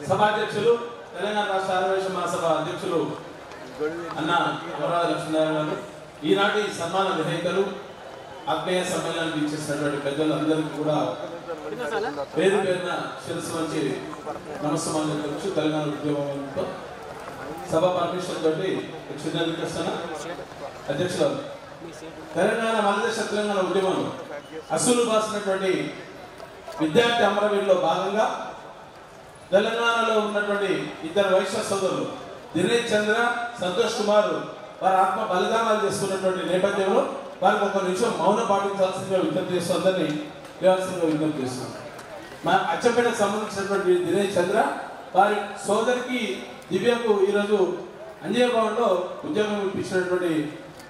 సభాధ్యక్షులు తెలంగాణ రాష్ట్ర ఆదివాసీ మహాసభ అధ్యక్షులు అన్న అమరావతి లక్ష్మీనారాయణ గారు, ఈనాటి సన్మాన గ్రహీతలు, ఆత్మీయ సమ్మేళనానికి ఇచ్చేసినటువంటి పెద్దలందరికీ కూడా పేరు పేరున శిరస్సు నుంచి నమస్కారం తెలుసు. తెలంగాణ ఉద్యమంతో సభ పర్మిషన్ తోటి చిన్న కృష్ణ అధ్యక్షులు తెలంగాణ మలదేశ తెలంగాణ ఉద్యమం అసలు బాసినటువంటి విద్యార్థి అమరవీరులో భాగంగా తెలంగాణలో ఉన్నటువంటి ఇద్దరు వైశ్య సోదరులు దినేష్ చంద్ర, సంతోష్ కుమార్ వారి ఆత్మ బలిదానాలు చేసుకున్నటువంటి నేపథ్యంలో వారికి ఒక నిమిషం మౌనం పాటించాల్సిందిగా విజ్ఞప్తి చేస్తూ అందరినీ లేవాల్సిందిగా విజ్ఞప్తి చేస్తున్నాం. మా అచ్చంపేటకు సంబంధించినటువంటి దినేష్ చంద్ర వారి సోదరికి దివ్యకు ఈరోజు అంజయ్య భవన్లో ఉద్యోగం ఇప్పించినటువంటి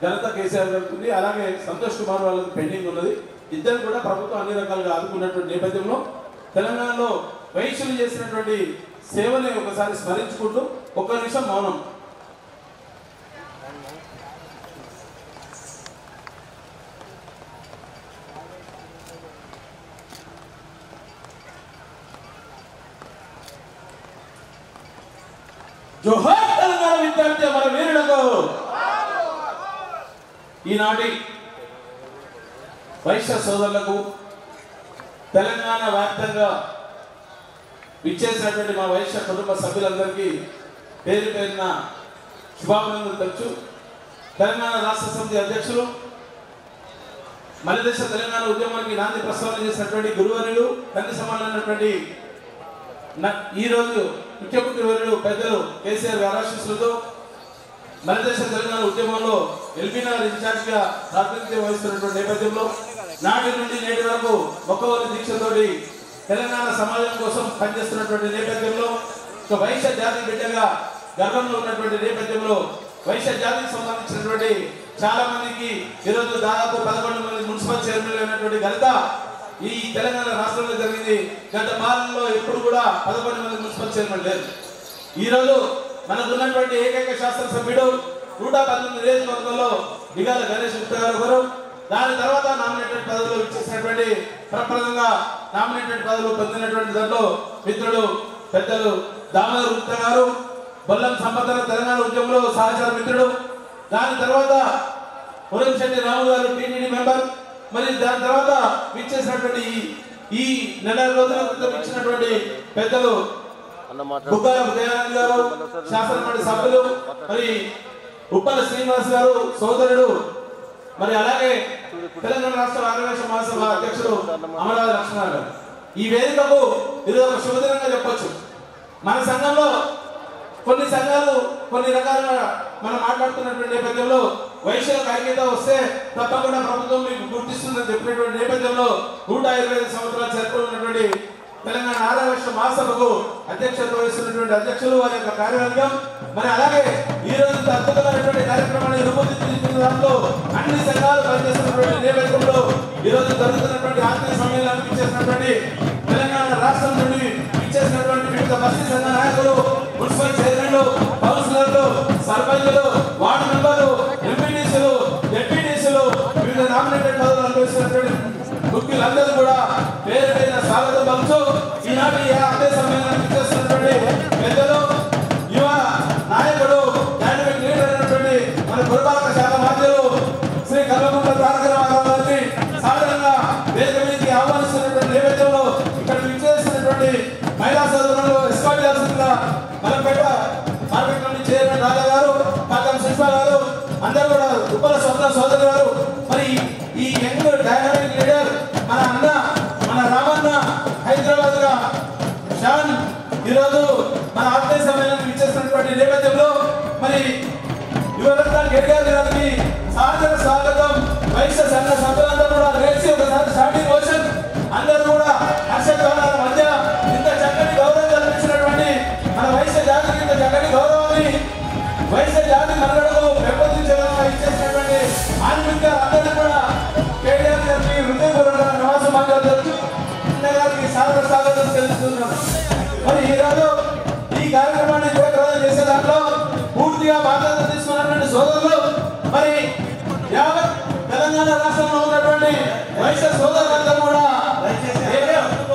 ఘనత కేసీఆర్ జరుగుతుంది. అలాగే సంతోష్ కుమార్ వాళ్ళకి పెండింగ్ ఉన్నది. ఇద్దరు కూడా ప్రభుత్వం అన్ని రకాలుగా ఆదుకున్నటువంటి నేపథ్యంలో తెలంగాణలో వైశ్యులు చేసినటువంటి సేవని ఒకసారి స్మరించుకుంటూ ఒక్క నిమిషం మౌనం. జోహార్ తెలంగాణ విద్యార్థి మన వీరులకు. ఈనాటి వైశ్య సోదరులకు, తెలంగాణ వ్యాప్తంగా విచ్చేసినటువంటి మా వైశ్య కుటుంబ సభ్యులందరికీ పేరు పేరున శుభాభినందనలు తెలుసు. తెలంగాణ రాష్ట్ర సమితి అధ్యక్షులు, మలదేశ తెలంగాణ ఉద్యమానికి నాంది ప్రస్తావన చేసినటువంటి గురువర్యులు, తండ్రి సమానమైనటువంటి ఈరోజు ముఖ్యమంత్రి వర్యులు పెద్దలు కేసీఆర్ గారి ఆశీస్సులతో మలదేశ తెలంగాణ ఉద్యమంలో ఎల్బీనగర్ ఇన్ఛార్జిగా ప్రాతినిధ్యం వహిస్తున్నటువంటి నేపథ్యంలో నాటి నుండి నేటి వరకు ఒక్కవరి దీక్షతోటి తెలంగాణ సమాజం కోసం పనిచేస్తున్నటువంటి నేపథ్యంలో ఒక వైశ్య జాతి బిడ్డగా గర్వంలో ఉన్నటువంటి నేపథ్యంలో వైశ్య జాతికి సంబంధించినటువంటి చాలా మందికి ఈరోజు దాదాపు 11 మంది మున్సిపల్ చైర్మన్లు అయినటువంటి ఘనత ఈ తెలంగాణ రాష్ట్రంలో జరిగింది. గత పాలనలో ఎప్పుడు కూడా 11 మంది మున్సిపల్ చైర్మన్ లేదు. ఈరోజు మనకు ఉన్నటువంటి ఏకైక శాసనసభ్యుడు 119 నియోజకవర్గంలో బిగాల గణేష్ గుప్తా గారు ఒకరు. దాని తర్వాత నామినేటెడ్ పదవులు ఇచ్చేసినటువంటి ప్రప్రదంగా నామినేటెడ్ పదవులు పొందినటువంటి దాంట్లో మిత్రుడు పెద్దలు దామోదర్ గుప్తా గారు, బొల్లం సంపదన తెలంగాణ ఉద్యమంలో సహచార మిత్రుడు. దాని తర్వాత మురంశెట్టి రాము గారు టీటీడీ మెంబర్. మరి దాని తర్వాత ఇచ్చేసినటువంటి ఈ నెల రోజుల క్రితం ఇచ్చినటువంటి పెద్దలు బుగ్గాల ఉదయానంద్ గారు, శాసనమండలి సభ్యులు, మరి ఉప్పల శ్రీనివాస్ గారు సోదరుడు, మరి అలాగే తెలంగాణ రాష్ట్ర ఆదివాసీ మహాసభ అధ్యక్షుడు అమరావతి లక్ష్మీనారాయణ గారు. ఈ వేదికకు ఇది ఒక శుభదినంగా చెప్పొచ్చు. మన సంఘంలో కొన్ని సంఘాలు కొన్ని రకాలుగా మనం మాట్లాడుతున్నటువంటి నేపథ్యంలో వైశ్యులకు ఐక్యత వస్తే తప్పకుండా ప్రభుత్వం మీకు గుర్తిస్తుందని చెప్పినటువంటి నేపథ్యంలో 125 సంవత్సరాలు జరుపుకున్నటువంటి తెలంగాణ ఆదివాసీ మహాసభకు అధ్యక్షత వహిస్తున్నటువంటి అధ్యక్షులు వారి యొక్క కార్యవర్గం, మరి అలాగే ఈ రోజు అద్భుతమైనటువంటి కార్యక్రమాన్ని రూపొందించిన దాంట్లో అన్ని సంఘాలు పనిచేస్తున్నటువంటి నేపథ్యంలో ఈ రోజు జరుగుతున్నటువంటి ఆత్మీయ సమ్మేళనానికి ఇచ్చేసినటువంటి తెలంగాణ రాష్ట్రం నుండి ఇచ్చేసినటువంటి వివిధ బస్తీ సంఘ నాయకులు, మున్సిపల్ చైర్మన్లు, కౌన్సిలర్లు, సర్పంచులు, వార్డు మెంబర్లు, ఎంపీటీసీలు, జెడ్పీటీసీలు, వివిధ నామినేటెడ్ పదవులు అనుభవిస్తున్నటువంటి ముఖ్యులందరూ కూడా పేరు పేరున స్వాగతం పలుచు ఈనాటి ఆత్మీయ సమ్మేళనానికి ఇచ్చేస్తున్నటువంటి పెద్దలు, యువ నాయకుడు, డైనమిక్ లీడర్ అయినటువంటి మన పురపాలక శాఖ మంత్రులు శ్రీ కల్వకుంట్ల తారకరామారావు గారిని సాధారణంగా వేదిక మీదకి ఆహ్వానిస్తున్నటువంటి నేపథ్యంలో ఇక్కడ విచ్చేసినటువంటి మహిళా సోదరులు ఎస్కాట్ చేయాల్సిందిగా మలపేట మార్కెట్ నుండి చైర్మన్ రాజా గారు, పాకం శిల్ప గారు, అందరూ కూడా ఉప్పల స్వప్న సోదరు గారు, మరి ఈ యంగ్ డైనమిక్ లీడర్ మన అన్న మన రామన్న హైదరాబాద్ గా షాన్ ఈరోజు మన ఆత్మీయ సమ్మేళనానికి ఇచ్చేసినటువంటి నేపథ్యంలో మరి యువరత్న గెడ్గారి గారికి సాదర స్వాగతం. వైశ్య సంఘ సభ్యులందరూ కూడా లేచి ఒకసారి స్టార్టింగ్ క్వశ్చన్ అందరూ కూడా హర్షధ్వానాల మధ్య ఇంత చక్కటి గౌరవం కల్పించినటువంటి మన వైశ్య జాతికి ఇంత చక్కటి గౌరవాన్ని వైశ్య జాతి మనుగడకు పెంపొందించడంగా ఇచ్చేసినటువంటి ఆన్మిక అందరినీ కూడా కేటీఆర్ గారికి హృదయపూర్వక నివాసం మాట్లాడవచ్చు గారికి సాదర స్వాగతం తెలుస్తున్నాం. మరి ఈరోజు ఈ కార్యక్రమాన్ని జయప్రదం చేసే దాంట్లో పూర్తిగా బాధ్యత తీసుకున్నటువంటి సోదరులు, మరి యావత్ తెలంగాణ రాష్ట్రంలో ఉన్నటువంటి వైశ్య సోదరులందరూ కూడా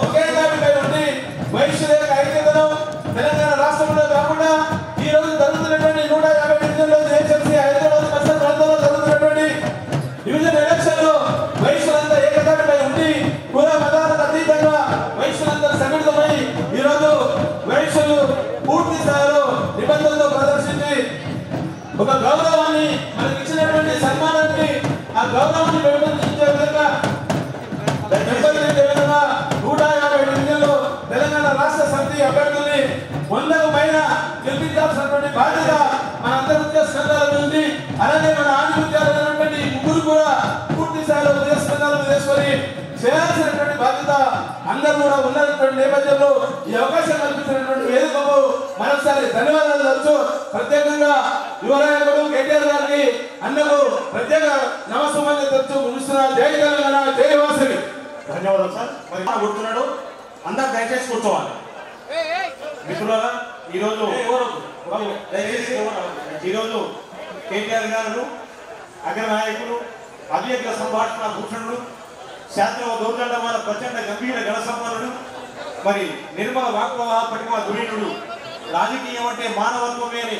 ఒకే దాటిపై ఉండి వైశ్యుల యొక్క ఐక్యతను తెలంగాణ ఒక గౌరవాన్ని మనకి ఇచ్చినటువంటి సన్మానాన్ని ఆ గౌరవాన్ని పెంపొందించే విధంగా 150 డివిజన్లో తెలంగాణ రాష్ట్ర సమితి అభ్యర్థుల్ని 100కు పైన గెలిపించాల్సినటువంటి బాధ్యత మన అందరి ఉద్యోగ ఉంది. అలాగే మన ఆధిపత్యాలైనటువంటి ముగ్గురు కూడా పూర్తి స్థాయిలో ఉద్యోగ తీసుకొని చేయాల్సినటువంటి బాధ్యత అందరూ కూడా ఉన్నటువంటి నేపథ్యంలో ఈ అవకాశం కల్పించినటువంటి వేదికకు మరొకసారి ధన్యవాదాలు తెలుసు. ప్రత్యేకంగా యువనాయకుడు కేటీఆర్ గారికి అన్నకు ప్రత్యేక నమస్కారాలు తెలుసు. ముగిస్తున్నారు. జై తెలంగాణ, జై వాసవి. ధన్యవాదాలు సార్. మరి కూర్చున్నాడు, అందరు దయచేసి కూర్చోవాలి. మిత్రులారా, ఈరోజు కేటీఆర్ గారు అగ్రనాయకులు అభియజ్ఞ సంభాషణ భూషణుడు, శాస్త్ర దౌర్దండమాన ప్రచండ గంభీర గణ సంపన్నుడు, మరి నిర్మల వాక్ప్రవాహ పటిమ ధురీనుడు, రాజకీయం అంటే మానవత్వమే అని